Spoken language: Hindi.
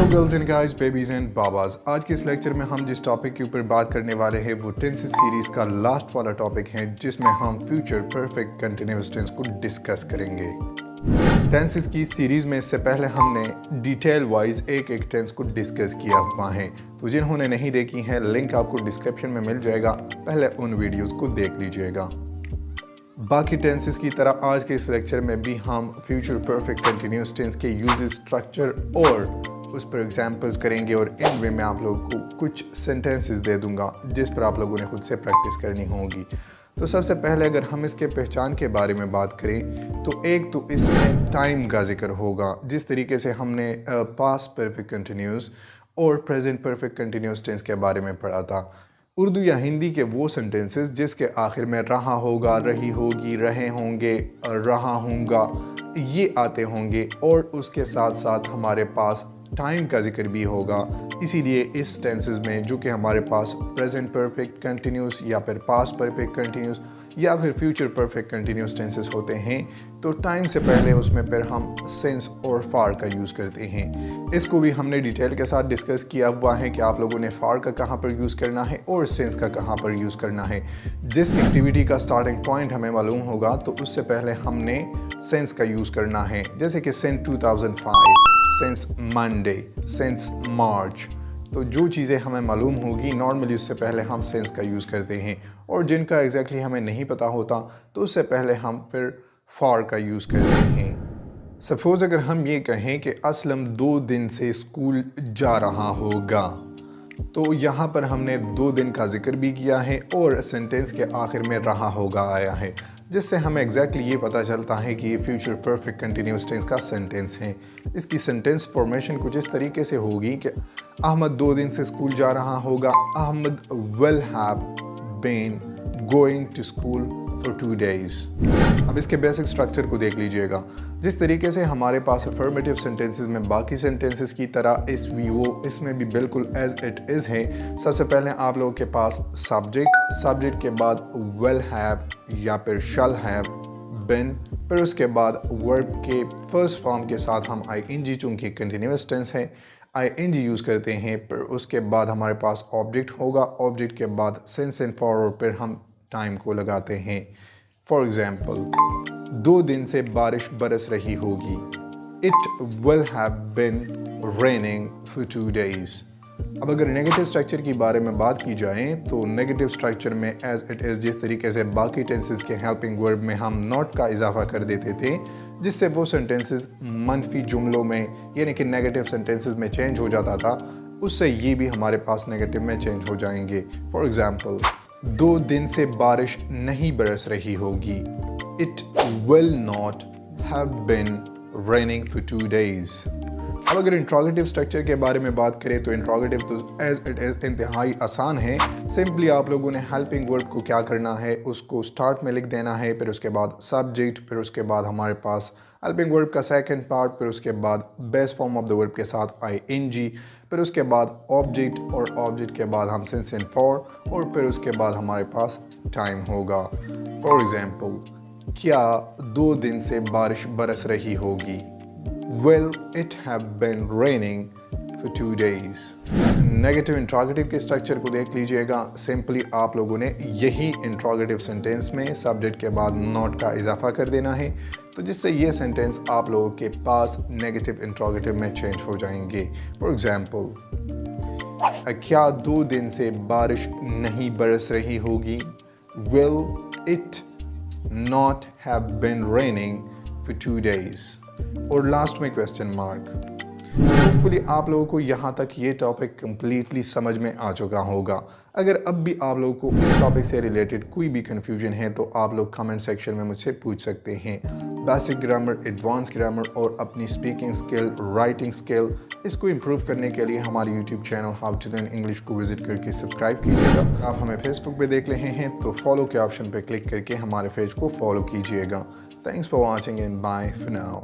Hello girls and guys, babies and बाबाज। आज के इस लेक्चर में हम जिस टॉपिक के ऊपर बात करने वाले हैं वो टेंसेस सीरीज का लास्ट वाला टॉपिक है, जिसमें हम फ्यूचर परफेक्ट कंटिन्यूअस टेंस को डिस्कस करेंगे। टेंसेस की सीरीज में इससे पहले हमने डिटेल वाइज एक एक टेंस को डिस्कस किया हुआ है, तो जिन्होंने नहीं देखी है लिंक आपको डिस्क्रिप्शन में मिल जाएगा, पहले उन वीडियोस को देख लीजिएगा। बाकी टेंसेस की तरह आज के इस लेक्चर में भी हम फ्यूचर परफेक्ट कंटिन्यूअस टेंस के यूजेस, स्ट्रक्चर और उस पर एग्जांपल्स करेंगे और इन वे में आप लोगों को कुछ सेंटेंसेस दे दूंगा जिस पर आप लोगों ने खुद से प्रैक्टिस करनी होगी। तो सबसे पहले अगर हम इसके पहचान के बारे में बात करें तो एक तो इसमें टाइम का जिक्र होगा। जिस तरीके से हमने पास्ट परफेक्ट कंटिन्यूअस और प्रेजेंट परफेक्ट कंटिन्यूअस टेंस के बारे में पढ़ा था, उर्दू या हिंदी के वो सेंटेंसेस जिसके आखिर में रहा होगा, रही होगी, रहे होंगे, रहा होगा ये आते होंगे और उसके साथ साथ हमारे पास टाइम का जिक्र भी होगा। इसीलिए इस टेंसेस में जो कि हमारे पास प्रेजेंट परफेक्ट कंटिन्यूअस या फिर पास्ट परफेक्ट कंटिन्यूअस या फिर फ्यूचर परफेक्ट कंटिन्यूअस टेंसेस होते हैं, तो टाइम से पहले उसमें फिर हम सिंस और फार का यूज़ करते हैं। इसको भी हमने डिटेल के साथ डिस्कस किया हुआ है कि आप लोगों ने फार का कहाँ पर यूज़ करना है और सिंस का कहाँ पर यूज़ करना है। जिस एक्टिविटी का स्टार्टिंग पॉइंट हमें मालूम होगा तो उससे पहले हमने सिंस का यूज़ करना है, जैसे कि सिंस 2005, सिंस मंडे, सिंस मार्च। तो जो चीज़ें हमें मालूम होगी नॉर्मली उससे पहले हम सिंस का यूज़ करते हैं, और जिनका एग्जैक्टली हमें नहीं पता होता तो उससे पहले हम फिर फॉर का यूज़ करते हैं। सपोज़ अगर हम ये कहें कि असलम 2 दिन से स्कूल जा रहा होगा, तो यहाँ पर हमने 2 दिन का जिक्र भी किया है और सेंटेंस के आखिर में रहा होगा आया है, जिससे हमें एग्जैक्टली ये पता चलता है कि ये फ्यूचर परफेक्ट कंटिन्यूअस टेंस का सेंटेंस है। इसकी सेंटेंस फॉर्मेशन कुछ इस तरीके से होगी कि अहमद 2 दिन से स्कूल जा रहा होगा। Ahmed will have been going to school for 2 days। अब इसके बेसिक स्ट्रक्चर को देख लीजिएगा। जिस तरीके से हमारे पास अफर्मेटिव सेंटेंसेस में बाकी सेंटेंसेस की तरह इसमें भी बिल्कुल एज इट इज़ है। सबसे पहले आप लोगों के पास सब्जेक्ट के बाद विल हैव या फिर शैल हैव बीन, फिर उसके बाद वर्ब के फर्स्ट फॉर्म के साथ हम आईएनजी, चूँकि कंटिन्यूअस टेंस है आईएनजी यूज़ करते हैं। फिर उसके बाद हमारे पास ऑब्जेक्ट होगा, ऑब्जेक्ट के बाद सिंस एंड फॉर, और फिर हम टाइम को लगाते हैं। फॉर एग्जाम्पल, 2 दिन से बारिश बरस रही होगी। It will have been raining for 2 days। अब अगर नेगेटिव स्ट्रक्चर की बारे में बात की जाए तो नेगेटिव स्ट्रक्चर में एज इट इज़, जिस तरीके से बाकी टेंसेस के हेल्पिंग वर्ब में हम नॉट का इजाफा कर देते थे, जिससे वो सेंटेंसेस मनफी जुमलों में यानी कि नेगेटिव सेंटेंसेस में चेंज हो जाता था, उससे ये भी हमारे पास नेगेटिव में चेंज हो जाएंगे। फॉर एग्जाम्पल, 2 दिन से बारिश नहीं बरस रही होगी। It will not have been raining for 2 days। अब अगर इंट्रोगेटिव स्ट्रक्चर के बारे में बात करें तो इंट्रोगेटिव तो एज इट इज़ इंतहाई आसान है। सिंपली आप लोगों ने हेल्पिंग वर्ब को क्या करना है, उसको स्टार्ट में लिख देना है, फिर उसके बाद सब्जेक्ट, फिर उसके बाद हमारे पास हेल्पिंग वर्ब का सेकंड पार्ट, फिर उसके बाद base form of the verb के साथ आईएनजी, फिर उसके बाद ऑब्जेक्ट, और ऑब्जेक्ट के बाद हम सिंस एंड फॉर, और फिर उसके बाद हमारे पास टाइम होगा। फॉर एग्जाम्पल, क्या 2 दिन से बारिश बरस रही होगी। Will it have been raining for 2 days? Negative interrogative के स्ट्रक्चर को देख लीजिएगा। सिंपली आप लोगों ने यही इंट्रोगेटिव सेंटेंस में सब्जेक्ट के बाद नॉट का इजाफा कर देना है, तो जिससे ये सेंटेंस आप लोगों के पास नेगेटिव इंट्रोगेटिव में चेंज हो जाएंगे। फॉर एग्जाम्पल, क्या 2 दिन से बारिश नहीं बरस रही होगी। Will it not have been raining for 2 days? और लास्ट में क्वेश्चन मार्क। होपफुली आप लोगों को यहाँ तक ये टॉपिक कम्प्लीटली समझ में आ चुका होगा। अगर अब भी आप लोगों को इस टॉपिक से रिलेटेड कोई भी कन्फ्यूजन है तो आप लोग कमेंट सेक्शन में मुझसे पूछ सकते हैं। बेसिक ग्रामर, एडवांस ग्रामर और अपनी स्पीकिंग स्किल, राइटिंग स्किल, इसको इम्प्रूव करने के लिए हमारे YouTube channel how to learn English को विजिट करके सब्सक्राइब कीजिएगा। आप हमें फेसबुक पे देख रहे हैं तो फॉलो के ऑप्शन पे क्लिक करके हमारे पेज को फॉलो कीजिएगा। Thanks for watching and bye for now.